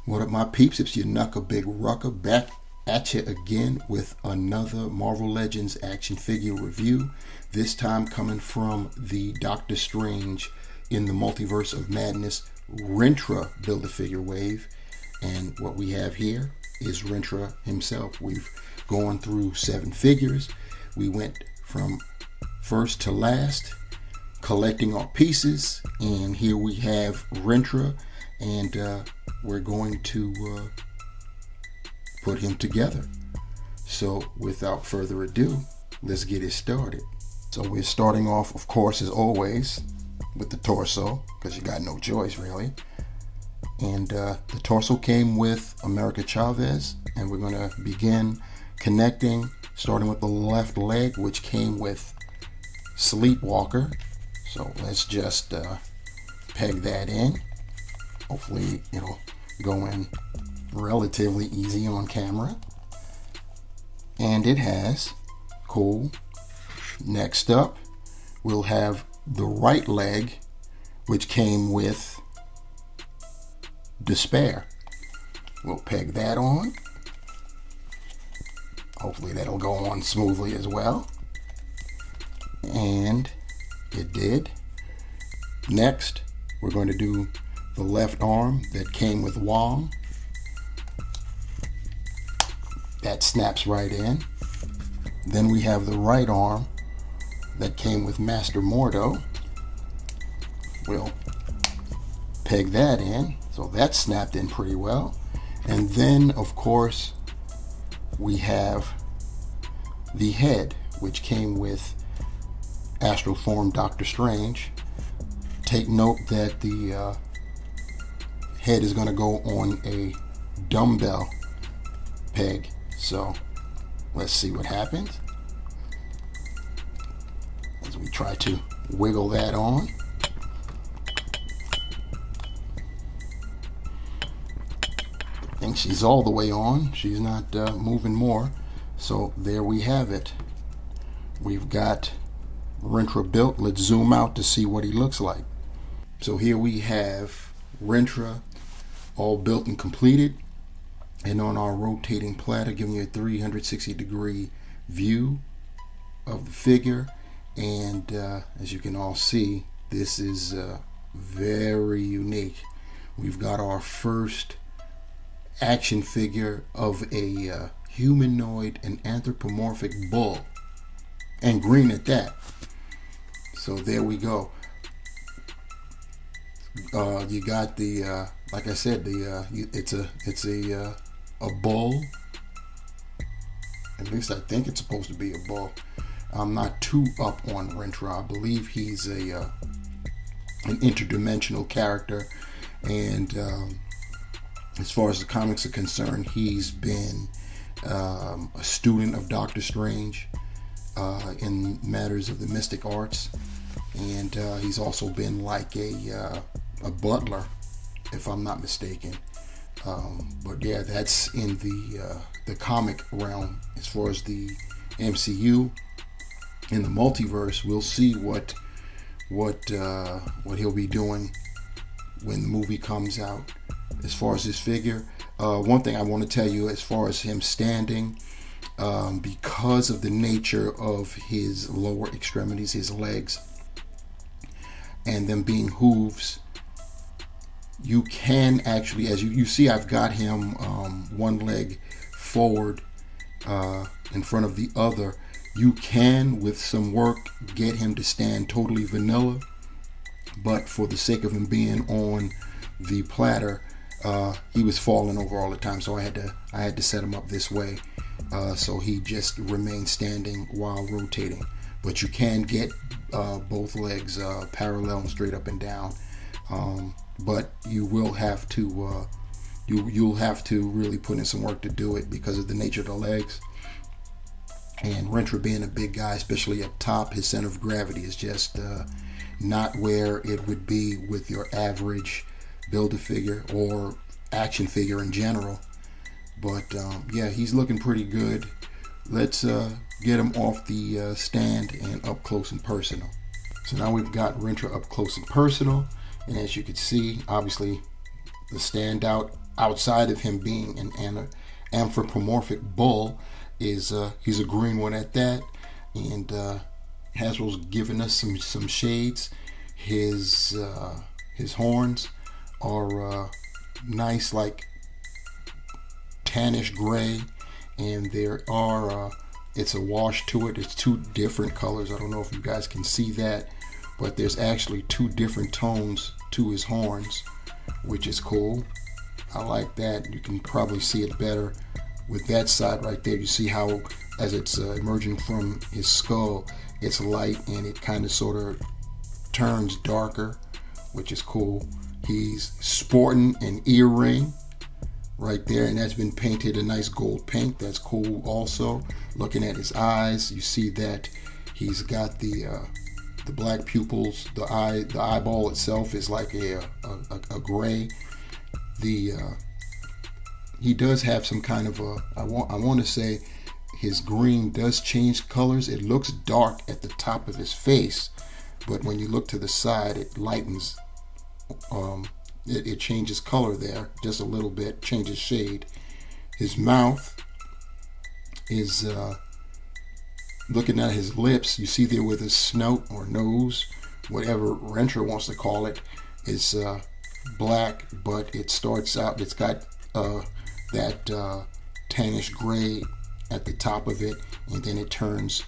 What up, my peeps? It's your Knuckle Big Rucker back at you again with another Marvel Legends action figure review. This time coming from the Doctor Strange in the Multiverse of Madness Rintrah Build-A-Figure wave. And what we have here is Rintrah himself. We've gone through 7 figures. We went from first to last, collecting our pieces. And here we have Rintrah. And we're going to put him together. So without further ado, let's get it started. So we're starting off, of course, as always, with the torso, because you got no choice really. And the torso came with Chavez, and we're going to begin connecting, starting with the left leg, which came with Sleepwalker. So let's just peg that in. Hopefully it'll go in relatively easy on camera. And it has. Cool. Next up, we'll have the right leg, which came with Despair. We'll peg that on. Hopefully that'll go on smoothly as well. And it did. Next, we're going to do the left arm that came with Wong. That snaps right in. Then we have the right arm that came with Master Mordo. We'll peg that in. So that snapped in pretty well. And then, of course, we have the head, which came with Astral Form Doctor Strange. Take note that the head is going to go on a dumbbell peg. So let's see what happens as we try to wiggle that on. I think she's all the way on. She's not moving more. So there we have it. We've got Rintrah built. Let's zoom out to see what he looks like. So here we have Rintrah all built and completed, and on our rotating platter, giving you a 360-degree view of the figure. And as you can all see, this is very unique. We've got our first action figure of a humanoid and anthropomorphic bull, and green at that. So there we go. You got the like I said, it's a bull. At least I think it's supposed to be a bull. I'm not too up on Rintrah. I believe he's an interdimensional character, and as far as the comics are concerned, he's been a student of Doctor Strange in matters of the mystic arts, and he's also been like a butler, if I'm not mistaken. But yeah, that's in the comic realm. As far as the MCU in the multiverse, we'll see what he'll be doing when the movie comes out. As far as his figure, one thing I want to tell you, as far as him standing, because of the nature of his lower extremities, his legs, and them being hooves, you can actually, as you see, I've got him one leg forward in front of the other. You can, with some work, get him to stand totally vanilla, but for the sake of him being on the platter, he was falling over all the time, so I had to set him up this way, so he just remained standing while rotating. But you can get both legs parallel and straight up and down. But you will have to you'll have to really put in some work to do it because of the nature of the legs. And Rintrah being a big guy, especially up top, his center of gravity is just not where it would be with your average Build-A-Figure or action figure in general. But yeah, he's looking pretty good. Let's get him off the stand and up close and personal. So now we've got Rintrah up close and personal. And as you can see, obviously the standout outside of him being an anthropomorphic bull, is he's a green one at that. And Hasbro's given us some shades. His horns are nice, like tannish gray, and there are it's a wash to it. It's two different colors. I don't know if you guys can see that, but there's actually two different tones to his horns, which is cool. I like that. You can probably see it better with that side right there. You see how as it's emerging from his skull, it's light and it kind of sort of turns darker, which is cool. He's sporting an earring right there, and that's been painted a nice gold paint. That's cool also. Looking at his eyes, you see that he's got the black pupils. The eyeball itself is like a gray. He does have some kind of I want to say his green does change colors. It looks dark at the top of his face, but when you look to the side, it lightens. It changes color there just a little bit, changes shade. His mouth is looking at his lips. You see there with his snout or nose, whatever Rintrah wants to call it, is black, but it starts out. It's got that tannish gray at the top of it, and then it turns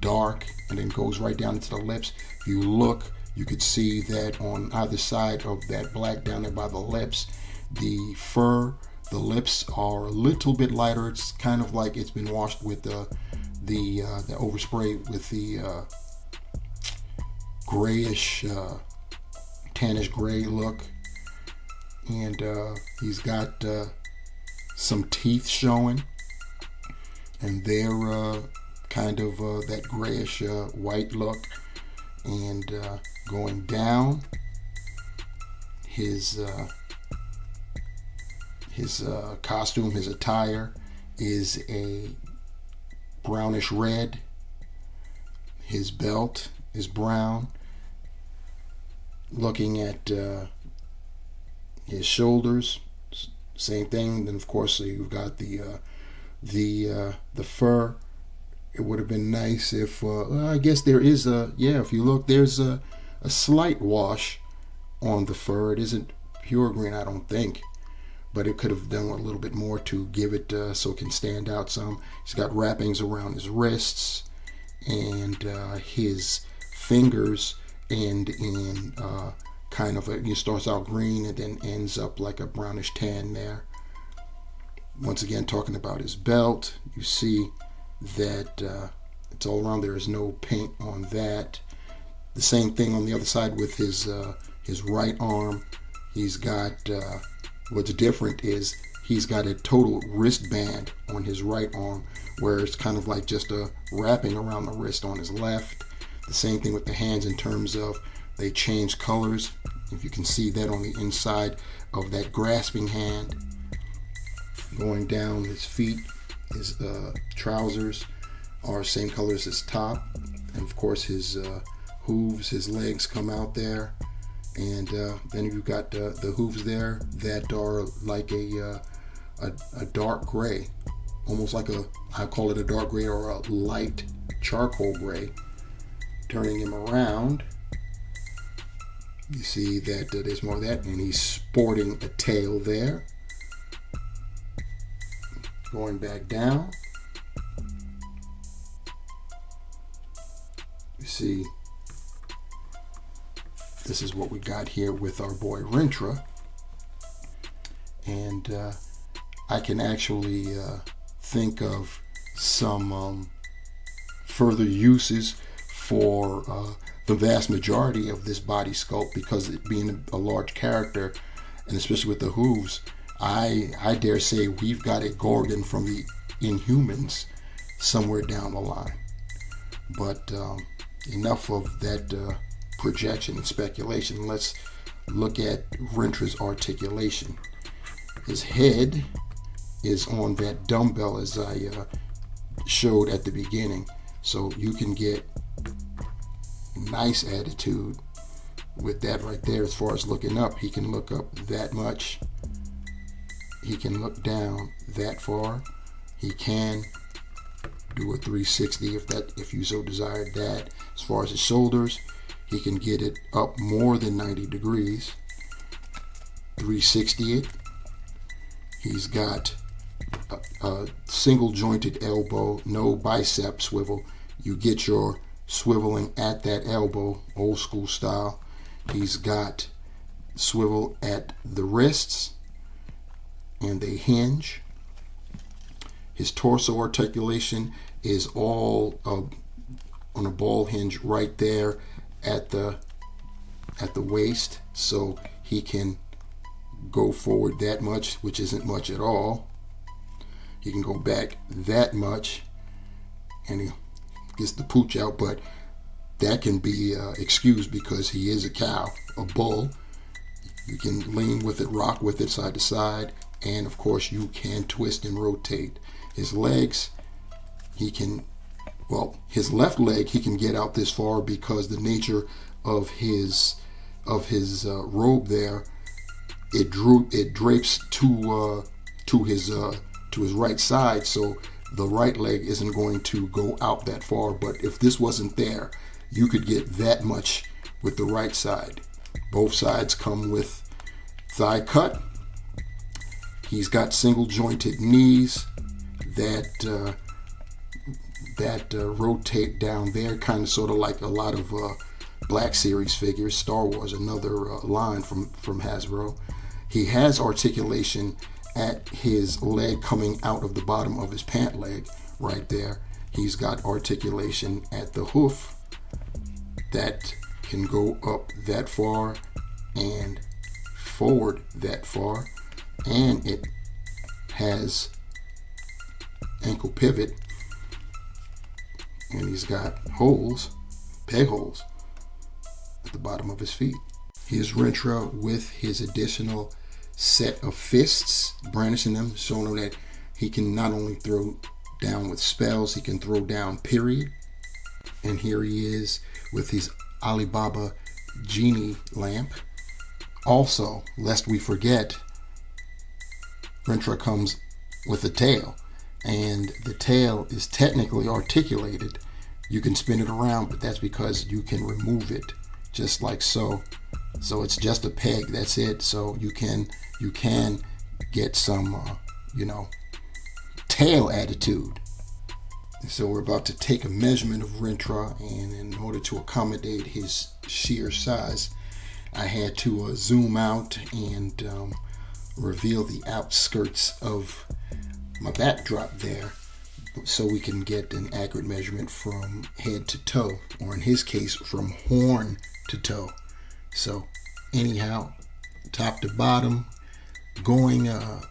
dark and then goes right down into the lips. If you look, you could see that on either side of that black down there by the lips, the fur, the lips are a little bit lighter. It's kind of like it's been washed with the overspray with the grayish, tannish gray look. And he's got some teeth showing, and they're kind of that grayish white look. And going down, his costume, his attire is a brownish red. His belt is brown. Looking at his shoulders, same thing. Then of course you've got the fur. It would have been nice if I guess there is if you look, there's a slight wash on the fur. It isn't pure green, I don't think, but it could have done a little bit more to give it so it can stand out some. He's got wrappings around his wrists, and his fingers end in kind of it starts out green and then ends up like a brownish tan there. Once again, talking about his belt, you see that it's all around. There is no paint on that. The same thing on the other side with his right arm. He's got what's different is he's got a total wristband on his right arm, where it's kind of like just a wrapping around the wrist on his left. The same thing with the hands in terms of they change colors. If you can see that on the inside of that grasping hand. Going down his feet, his trousers are same color as his top, and of course his hooves, his legs come out there, and then you've got the hooves there that are like a dark gray, almost like I call it a dark gray or a light charcoal gray. Turning him around, you see that there's more of that, and he's sporting a tail there. Going back down, you see this is what we got here with our boy Rintrah, and I can actually think of some further uses for the vast majority of this body sculpt, because it being a large character, and especially with the hooves, I dare say we've got a Gorgon from the Inhumans somewhere down the line. But enough of that projection and speculation. Let's look at Rintrah's articulation. His head is on that dumbbell as I showed at the beginning, so you can get nice attitude with that right there. As far as looking up, he can look up that much. he can look down that far. He can do a 360 if you so desired that. As far as his shoulders, he can get it up more than 90 degrees. 360 it. He's got a single jointed elbow, no bicep swivel. You get your swiveling at that elbow, old school style. He's got swivel at the wrists, and they hinge. His torso articulation is all on a ball hinge right there at the waist, so he can go forward that much, which isn't much at all. He can go back that much, and he gets the pooch out, but that can be excused because he is a cow, a bull. You can lean with it, rock with it side to side, and of course you can twist and rotate. His legs, his left leg he can get out this far because the nature of his robe there, it drapes to his right side, so the right leg isn't going to go out that far. But if this wasn't there, you could get that much with the right side. Both sides come with thigh cut. He's got single jointed knees that rotate down there, kind of sort of like a lot of Black Series figures. Star Wars, another line from Hasbro. He has articulation at his leg coming out of the bottom of his pant leg right there. He's got articulation at the hoof that can go up that far and forward that far, and it has ankle pivot, and he's got holes, peg holes at the bottom of his feet. Here's Rintrah with his additional set of fists, brandishing them, showing him that he can not only throw down with spells, he can throw down period. And here he is with his Alibaba genie lamp. Also, lest we forget, Rintrah comes with a tail, and the tail is technically articulated. You can spin it around, but that's because you can remove it just like so. So it's just a peg, that's it. So you can get some tail attitude. And so we're about to take a measurement of Rintrah, and in order to accommodate his sheer size, I had to zoom out and reveal the outskirts of my backdrop there, so we can get an accurate measurement from head to toe, or in his case, from horn to toe. So anyhow, top to bottom, going at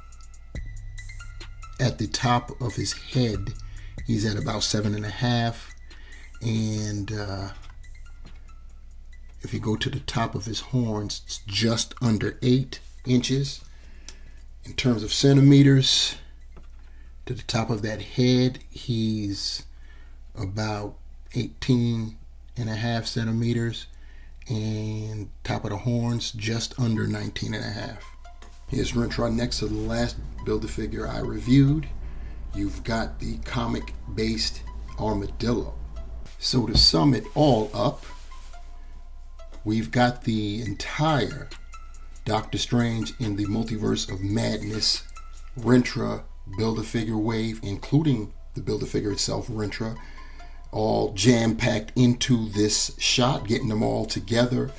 the top of his head, he's at about 7.5, and if you go to the top of his horns, it's just under 8 inches. In terms of centimeters, to the top of that head, he's about 18.5 centimeters, and top of the horns, just under 19.5. Here's Rintrah next to the last Build-A-Figure I reviewed. You've got the comic-based armadillo. So to sum it all up, we've got the entire Doctor Strange in the Multiverse of Madness Rintrah Build-A-Figure wave, including the Build-A-Figure itself, Rintrah, all jam-packed into this shot, getting them all together.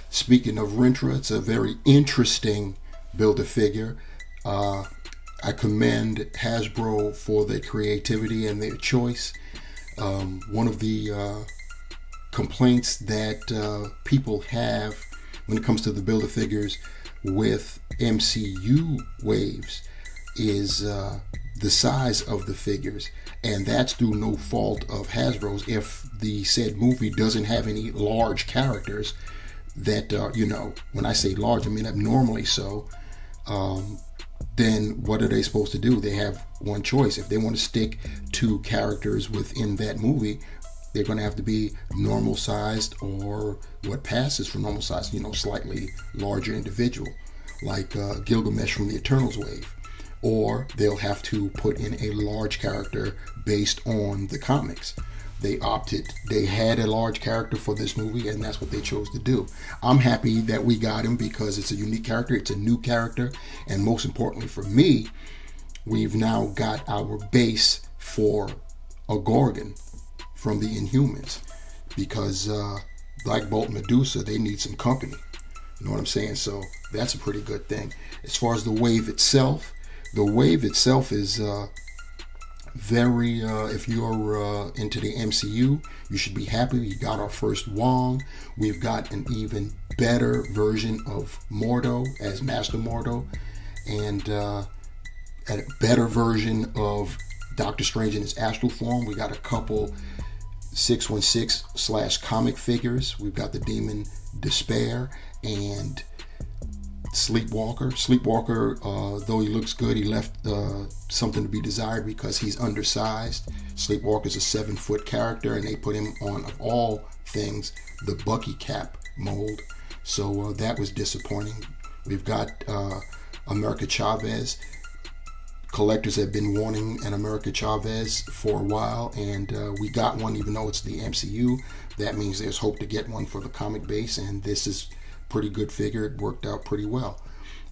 Speaking of Rintrah, it's a very interesting Build-A-Figure. I commend Hasbro for their creativity and their choice. One of the complaints that people have when it comes to the Build-A-Figures with MCU waves is the size of the figures, and that's through no fault of Hasbro's. If the said movie doesn't have any large characters that when I say large, I mean abnormally so, then what are they supposed to do? They have one choice. If they want to stick to characters within that movie, they're going to have to be normal sized, or what passes for normal sized, slightly larger individual, like Gilgamesh from the Eternals wave. or they'll have to put in a large character based on the comics. They had a large character for this movie, and that's what they chose to do. I'm happy that we got him because it's a unique character, it's a new character, and most importantly for me, we've now got our base for a Gorgon from the Inhumans, because Black Bolt and Medusa, they need some company. You know what I'm saying? So that's a pretty good thing. As far as the wave itself is very, if you're into the MCU, you should be happy. We got our first Wong. We've got an even better version of Mordo as Master Mordo, and a better version of Doctor Strange in his astral form. We got a couple 616/comic figures. We've got the Demon Despair and Sleepwalker. Sleepwalker, though he looks good, he left something to be desired because he's undersized. Sleepwalker's a 7-foot character, and they put him on, of all things, the Bucky cap mold. So that was disappointing. We've got America Chavez. Collectors have been wanting an America Chavez for a while, and we got one, even though it's the MCU. That means there's hope to get one for the comic base, and this is pretty good figure. It worked out pretty well.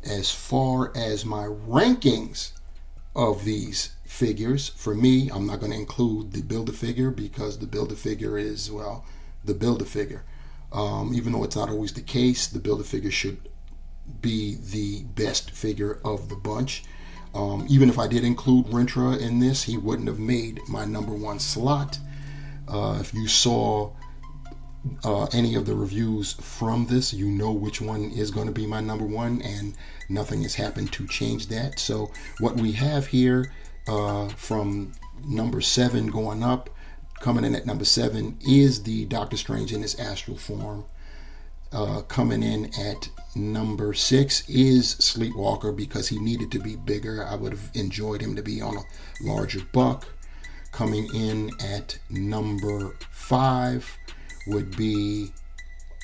As far as my rankings of these figures, for me, I'm not going to include the Build-A-Figure because the Build-A-Figure is, well, the Build-A-Figure. Even though it's not always the case, the Build-A-Figure should be the best figure of the bunch. Even if I did include Rintrah in this, he wouldn't have made my number one slot. If you saw any of the reviews from this, you know which one is going to be my number one, and nothing has happened to change that. So what we have here from number 7 going up, coming in at number 7 is the Doctor Strange in his astral form. Coming in at number 6 is Sleepwalker because he needed to be bigger. I would have enjoyed him to be on a larger buck. Coming in at number 5 would be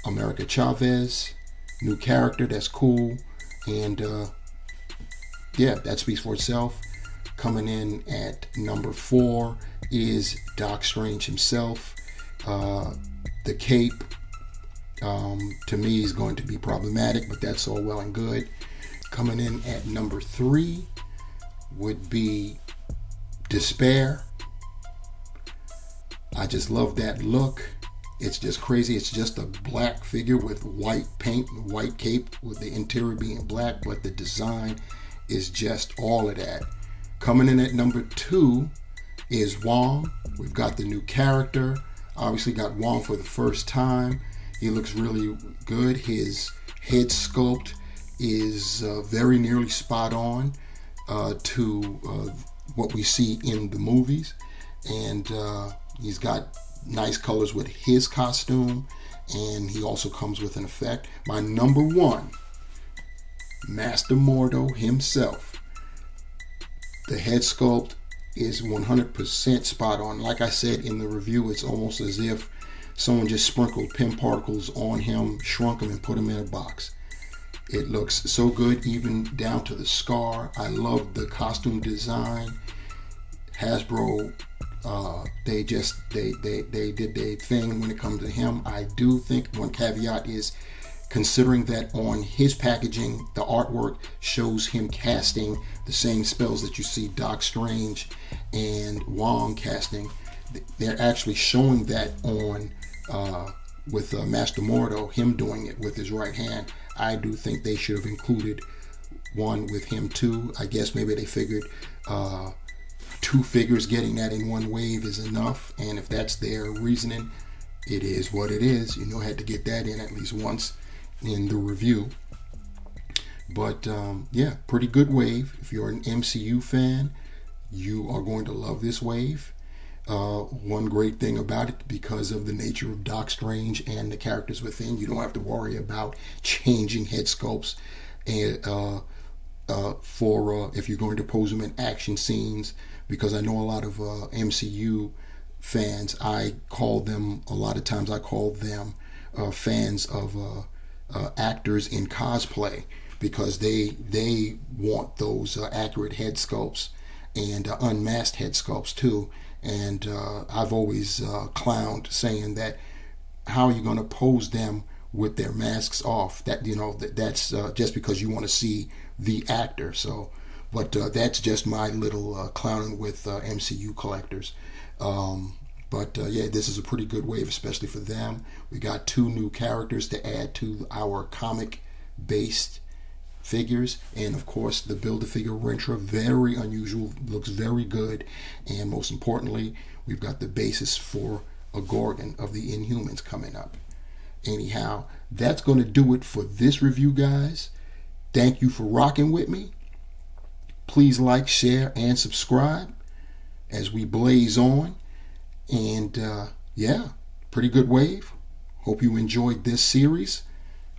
America Chavez. New character, that's cool. And yeah, that speaks for itself. Coming in at number 4 is Doc Strange himself. The cape, to me, is going to be problematic, but that's all well and good. Coming in at number 3 would be Despair. I just love that look. It's just crazy. It's just a black figure with white paint, white cape, with the interior being black, but the design is just all of that. Coming in at number 2 is Wong. We've got the new character. Obviously got Wong for the first time. He looks really good. His head sculpt is very nearly spot on to what we see in the movies. And he's got nice colors with his costume, and he also comes with an effect. My number 1, Master Mordo himself. The head sculpt is 100% spot on. Like I said in the review, it's almost as if someone just sprinkled pin particles on him, shrunk him, and put him in a box. It looks so good, even down to the scar. I love the costume design. Hasbro, they did their thing when it comes to him. I do think one caveat is considering that on his packaging, the artwork shows him casting the same spells that you see Doc Strange and Wong casting. They're actually showing that on with Master Mordo, him doing it with his right hand. I do think they should have included one with him too. I guess maybe they figured 2 figures getting that in one wave is enough, and if that's their reasoning, it is what it is. You know, I had to get that in at least once in the review. But yeah, pretty good wave. If you're an MCU fan, you are going to love this wave. One great thing about it, because of the nature of Doc Strange and the characters within, you don't have to worry about changing head sculpts and for if you're going to pose them in action scenes, because I know a lot of MCU fans, I call them fans of actors in cosplay, because they want those accurate head sculpts and unmasked head sculpts too. And I've always clowned saying that, how are you going to pose them with their masks off? That, you know, that's just because you want to see the actor. So, but that's just my little clowning with MCU collectors. Yeah, this is a pretty good wave, especially for them. We got 2 new characters to add to our comic-based figures, and of course the Build-A-Figure Rintrah, very unusual, looks very good, and most importantly, we've got the basis for a Gorgon of the Inhumans coming up. Anyhow, that's going to do it for this review, guys. Thank you for rocking with me. Please like, share, and subscribe as we blaze on. And yeah, pretty good wave. Hope you enjoyed this series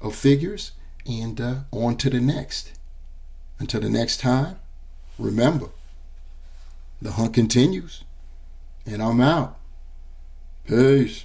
of figures, and on to the next. Until the next time, remember, the hunt continues, and I'm out. Peace.